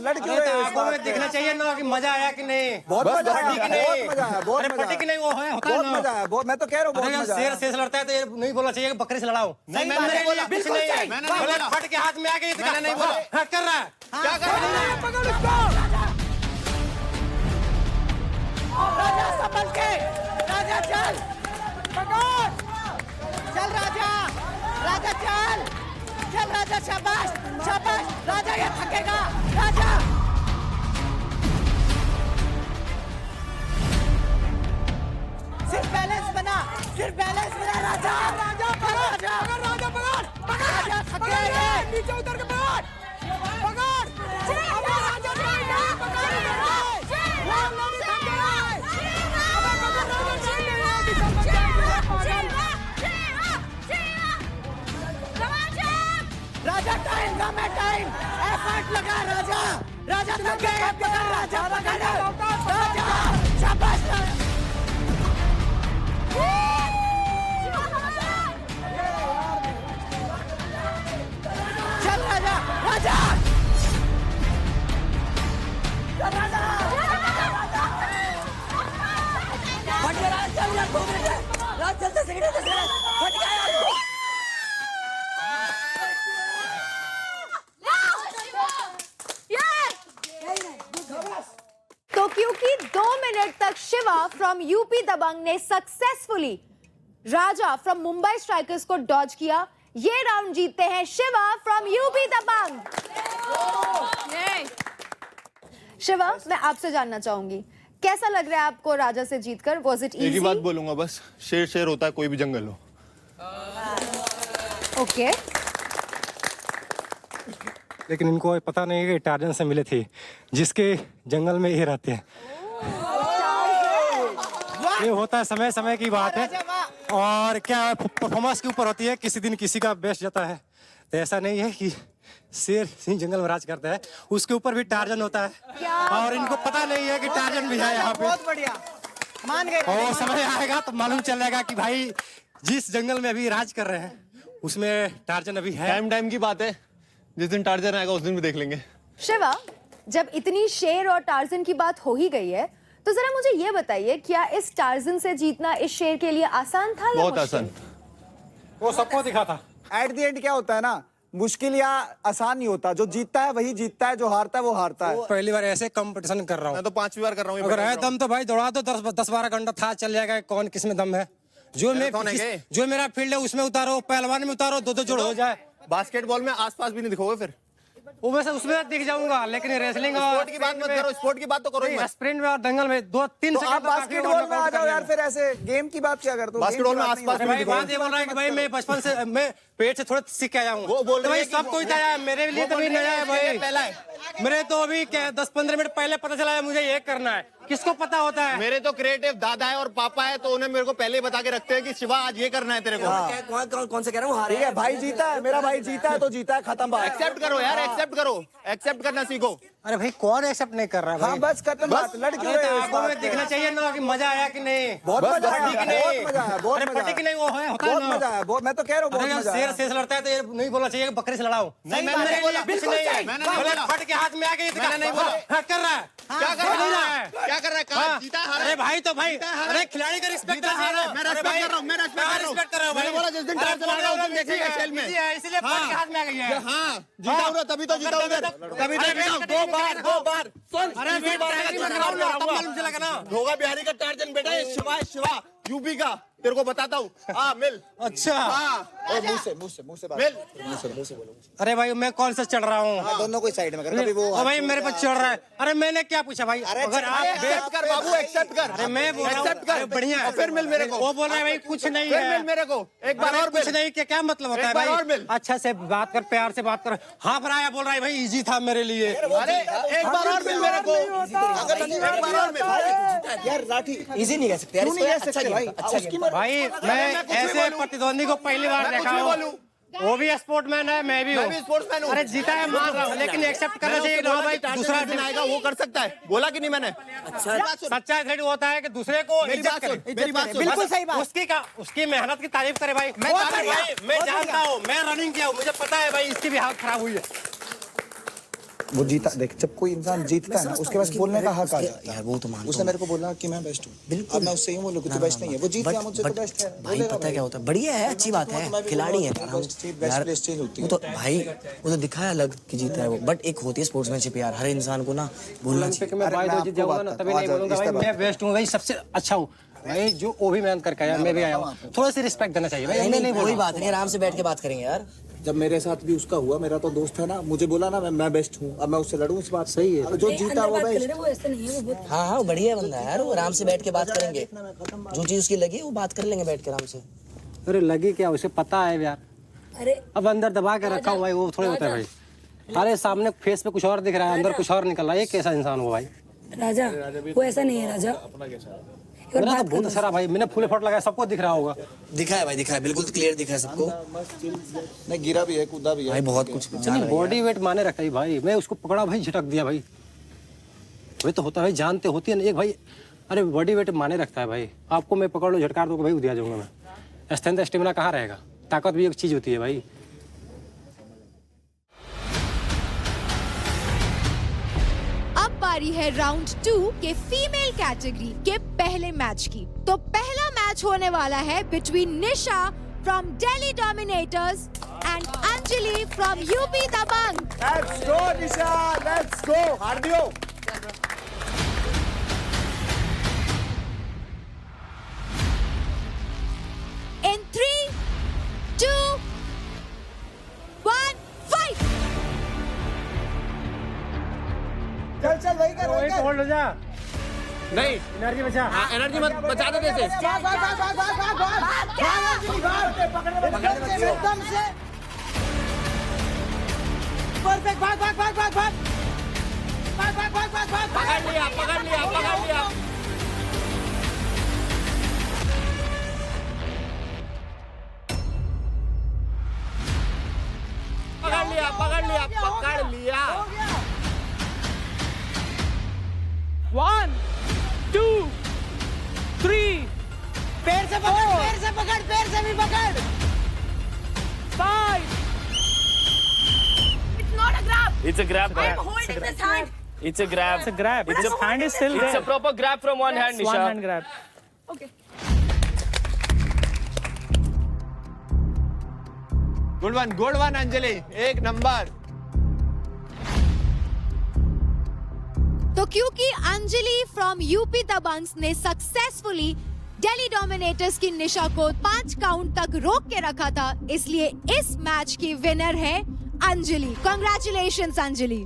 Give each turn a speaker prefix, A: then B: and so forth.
A: लड़ क्यों रहे हो?
B: आंखों में दिखना चाहिए ना कि मजा आया कि नहीं।
A: बहुत मजा आया,
B: फटी कि नहीं?
A: बहुत मजा आया, बहुत
B: अरे
A: मजा
B: फटी कि
A: आया,
B: नहीं वो है होता है
A: बहुत
B: ना।
A: मजा आया, बहुत। मैं तो कह रहा हूँ बहुत
B: अरे
A: मजा
B: शेर
A: आया।
B: शेर से लड़ता है तो ये नहीं बोलना चाहिए कि बकरी से लड़ाओ।
C: नहीं, मैंने नहीं बोला,
B: कुछ नहीं है।
C: मैंने नहीं बोला।
B: फट के हाथ में आ गई।
C: मैंने नहीं बोला।
B: हट कर रहा है।
C: क्या कर रहा है?
A: पकड़ उसको।
D: राजा संभल के, राजा चल, पकड़, चल राजा, राजा चल, चल राजा, शाबाश, शाबाश, राजा ये थकेगा, राजा। सिर्फ बैलेंस बना, सिर्फ बैलेंस बना राजा, राजा पकड़, राजा पकड़, पकड़, राजा थकेगा, नीचे उतर के पकड़, पकड़, अबे राजा पकड़, राजा टाइम कम है, टाइम एफर्ट लगा राजा, राजा थक गए, पकड़ राजा, पकड़ राजा, शाबाश चल राजा, राजा राजा फट गया, चल यार 2 मिनट है, राज जल्दी से फट गया यार।
E: तो क्योंकि 2 मिनट तक शिवा फ्रॉम यूपी दबंग ने successfully Raja from Mumbai strikers को डॉज किया, ये राउंड जीतते हैं शिवा फ्रॉम यूपी दबंग। शिवा, मैं आपसे जानना चाहूंगी कैसा लग रहा है आपको राजा से जीतकर? वाज इट
F: एक ही
E: इजी?
F: बात बोलूंगा बस, शेर शेर होता है कोई भी जंगल हो।
E: ओके,
G: लेकिन इनको पता नहीं है कि टार्जन से मिले थे, जिसके जंगल में ये रहते हैं। ये होता है, समय समय की बात है, और क्या परफॉर्मेंस के ऊपर होती है, किसी दिन किसी का बेस्ट जाता है। तो ऐसा नहीं है कि शेर सिंह जंगल में राज करता है, उसके ऊपर भी टार्जन होता है, और इनको पता नहीं है कि टार्जन भी है यहाँ पे।
D: बहुत बढ़िया, मान गए।
G: और समय आएगा तो मालूम चलेगा कि भाई जिस जंगल में अभी राज कर रहे हैं उसमें टार्जन अभी है।
F: टाइम टाइम की बात है, जिस दिन टार्जन आएगा उस दिन भी देख लेंगे।
E: शिवा, जब इतनी शेर और टार्जन की बात हो ही गई है तो जरा मुझे ये बताइए, क्या इस टार्जन से जीतना इस शेर के लिए आसान था या
F: बहुत
E: मुश्किल?
F: आसान।
G: वो सबको दिखा था।
A: एट द एंड क्या होता है ना, मुश्किल या आसान नहीं होता, जो जीतता है वही जीतता है, जो हारता है वो हारता है।
G: पहली बार ऐसे कंपटीशन कर रहा हूँ।
F: मैं तो 5वीं बार कर रहा हूँ।
G: अगर है दम तो भाई दौड़ा दो, 10-12 घंटा था चल जाएगा, कौन किस में दम है। जो मेरा फील्ड है उसमें उतारो, पहलवान में उतारो, 2-2 जोड़ हो जाए।
F: बास्केटबॉल में आसपास भी नहीं दिखोगे फिर।
G: वो वैसे उसमें दिख जाऊंगा, लेकिन रेसलिंग
F: स्पोर्ट की बात मत करो, स्पोर्ट की बात तो करो ही मत।
G: स्प्रिंट में और दंगल में 2-3
A: तो
G: सेकंड
A: आप बास्केटबॉल में आ जाओ यार, फिर ऐसे गेम की बात क्या करते हो?
F: बास्केटबॉल में आसपास
G: भाई बात ये बोल रहा है कि भाई मैं बचपन से मैं पेट से थोड़ा सीख के आया हूँ।
F: वो बोल
G: तो
F: रही
G: भाई
F: है कि
G: सब कोई आया है, मेरे लिए तो भी नया है भाई।
F: पहला है।
G: मेरे तो अभी 10-15 मिनट पहले पता चला है मुझे ये करना है। किसको पता होता है?
F: मेरे तो क्रिएटिव दादा है और पापा है, तो उन्हें मेरे को पहले ही बता के रखते हैं कि शिवा आज ये करना है तेरे को।
D: कौन से कह रहा हूँ, हारे
A: ठीक है, भाई जीता है, मेरा भाई जीता है तो जीता है, खत्म बात।
F: एक्सेप्ट करो यार, एक्सेप्ट करो, एक्सेप्ट करना सीखो।
G: अरे भाई कौन एक्सेप्ट नहीं कर रहा है
A: हाँ
G: भाई?
A: बस खत्म बात, लड़ क्यों रहे हो?
B: आंखों में दिखना चाहिए ना कि मजा आया कि नहीं।
A: बहुत मजा आया,
B: फटी कि नहीं?
A: बहुत मजा आया, बहुत
B: अरे
A: मजा
B: फटी कि
A: आया,
B: नहीं वो है होता है
A: बहुत
B: ना।
A: मजा आया, बहुत। मैं तो कह रहा हूँ बहुत
B: अरे
A: मजा
B: शेर
A: आया।
B: शेर लड़ता है तो ये नहीं बोलना चाहिए कि बकरी से लड़ाओ।
F: नहीं, मैंने नहीं बोला।
B: कुछ नहीं है।
F: मैंने नहीं बोला।
B: फट के हाथ में आ गई।
F: मैंने नहीं बोला।
B: हट कर रहा है।
F: क्या कर रहा है? क्या कर रहा है? कहाँ जीता है?
B: अरे भाई तो भाई, अरे खिलाड़ी का रिस्पेक्ट
F: जीता है, मैं रेस्पेक्ट कर रहा हूँ, मैं रेस्पेक्ट कर रहा हूँ। मैंने बोला जिस दिन टार्जन आएगा उस दिन देखेंगे खेल में।
B: इसीलिए फट के हाथ में आ गई है।
F: हाँ, जीता हूँ ना, तभी तो जीता हूँ। तभी तो जीता हूँ। 2 बार।
B: अरे वेट मालूम चलेगा ना।
F: ढोगा बिहारी का टार्जन बेटा है, शिवा यूपी का, तेरे को बताता हूँ। हाँ मिल।
G: अच्छा,
A: और मुंह से बात, मुंह से बोलो।
G: अरे भाई मैं कौन सा चढ़ रहा हूँ?
A: दोनों को साइड में करो, कभी वो
G: भाई मेरे पर चढ़ रहा है। अरे मैंने क्या पूछा भाई? अगर आप
F: एक्सेप्ट कर बाबू, एक्सेप्ट कर।
G: अरे मैं बोल रहा हूँ,
F: एक्सेप्ट कर,
G: अरे बढ़िया है।
F: फिर मिल मेरे को।
G: वो बोल रहा है भाई कुछ नहीं
F: फिर
G: है।
F: मिल मेरे को, एक बार और
G: कुछ
F: मिल।
G: नहीं, क्या मतलब होता है
F: एक बार और
G: भाई?
F: मिल।
G: अच्छा से बात कर, प्यार से बात कर। हाँ भराया बोल रहा है भाई, इजी था मेरे लिए।
F: अरे एक बार और मिल मेरे को, एक बार और मिल।
A: यार लाठी
D: इजी नहीं कह सकते यार,
A: नहीं कह सकते भाई।
G: भाई मैं ऐसे प्रतिद्वंदी को पहली बार
F: मैं कुछ
G: देखा
F: भी
G: हूँ।
F: बोलूं।
G: वो भी स्पोर्टमैन है, मैं भी हूँ।
F: मैं भी स्पोर्ट्समैन हूँ।
G: अरे जीता है मान रहा हूँ, लेकिन एक्सेप्ट करना चाहिए कि हाँ भाई दूसरा
F: दिन आएगा वो कर सकता है, बोला कि नहीं मैंने?
G: सच्चा एथलीट होता है कि दूसरे को
F: मेरी
G: इज्जत
F: बात
G: करे।
F: सुन, मेरी बात सुन।
D: बिल्कुल सही बात।
G: उसकी मेहनत की तारीफ करे भाई।
B: मैं जानता हूँ, मैं जानता हूँ, मैं रनिंग किया हूँ, मुझे पता है भाई इसकी भी हालत खराब हुई है।
A: वो जीता, देख जब कोई इंसान जीतता है ना उसके पास बोलने का हक आ जाता है।
H: यार वो तो मानता
A: उसने मेरे को बोला कि मैं बेस्ट हूँ,
H: बिल्कुल।
A: अब मैं उससे यूं बोलूं कि तू बेस्ट नहीं है, वो जीत गया मुझसे तो बेस्ट है।
H: भाई पता है क्या होता है, बढ़िया है, अच्छी बात है, खिलाड़ी है
A: बेस्ट प्लेस चेंज होती
H: वो
A: है।
H: तो भाई वो तो दिखाया अलग कि जीता है वो, बट एक होती है स्पोर्ट्समैनशिप यार, हर इंसान को ना बोलना चाहिए।
G: मैं भाई तो जीत जाऊंगा ना, तभी नहीं बोलूंगा भाई मैं बेस्ट हूँ, भाई सबसे अच्छा हूँ भाई, जो वो भी मेहनत करके आया, मैं भी आया हूँ, थोड़ा सी रिस्पेक्ट देना चाहिए भाई।
H: नहीं कोई बात नहीं, आराम से बैठ के बात करेंगे यार।
A: जब मेरे साथ भी उसका हुआ, मेरा तो दोस्त है ना, मुझे बोला ना मैं बेस्ट हूँ, अब मैं उससे लड़ूं, इस बात सही है। जो जीता वो बेस्ट।
H: हाँ बढ़िया बंदा है यार, वो आराम से बैठ के बात करेंगे, जो चीज उसकी लगी वो बात कर लेंगे बैठ के आराम से।
G: अरे लगी क्या, उसे पता है यार, अब अंदर दबा के रखा हुआ है, वो थोड़ी होता है भाई। अरे सामने फेस पे कुछ और दिख रहा है, अंदर कुछ और निकल रहा है, ये कैसा इंसान हुआ भाई?
C: राजा वो ऐसा नहीं है राजा।
G: मेरा तो बहुत सारा भाई, मैंने फूले फोट लगाया, सबको दिख रहा होगा।
H: दिखा है भाई, दिखा है, बिल्कुल क्लियर दिखा है सबको।
A: नहीं गिरा भी है, कूदा भी है
H: भाई बहुत कुछ
G: नहीं बॉडी वेट माने रखता है भाई, मैं उसको पकड़ा भाई, झटक दिया भाई, वही तो होता है भाई, जानते होती है ना एक भाई। अरे बॉडी वेट माने रखता है भाई, आपको मैं पकड़ लो झटकार दो भाई उदिया जाऊंगा मैं। स्ट्रेंथ स्टेमिना कहाँ रहेगा, ताकत भी एक चीज होती है भाई।
E: अब बारी है राउंड 2 के फीमेल कैटेगरी के पहले मैच की। तो पहला मैच होने वाला है between Nisha from Delhi dominators and Anjali from UP Dabangg.
A: Let's go Nisha, let's go. हार दियो।
E: In 3, 2, 1, fight!
A: चल चल वही कर, वही कर।
G: होल्ड हो जा,
F: नहीं
G: एनर्जी बचा।
F: एनर्जी मत बचा दे जैसे।
D: भाग भाग भाग भाग भाग भाग भाग भाग एकदम से परफेक्ट। भाग भाग भाग भाग भाग भाग भाग भाग भाग भाग
F: पकड़ लिया पकड़ लिया पकड़ लिया। पकड़ लिया पकड़ लिया पकड़ लिया।
D: 1 2 3 पैर से पकड़, पैर से पकड़, पैर से भी पकड़। 5
C: It's not a grab.
I: It's a grab.
C: I'm holding this hand.
I: It's a grab.
J: It's a grab. It's a hand is still
I: It's
J: there.
I: a proper grab from one hand,
J: One
I: Nisha.
J: hand grab.
C: Okay.
F: Good one Anjali, एक number.
E: तो क्योंकि Anjali from UP Dabanggs ने successfully Delhi dominators की निशा को 5 count तक रोक के रखा था, इसलिए इस मैच की विनर है अंजलि। कांग्रेचुलेशंस अंजलि।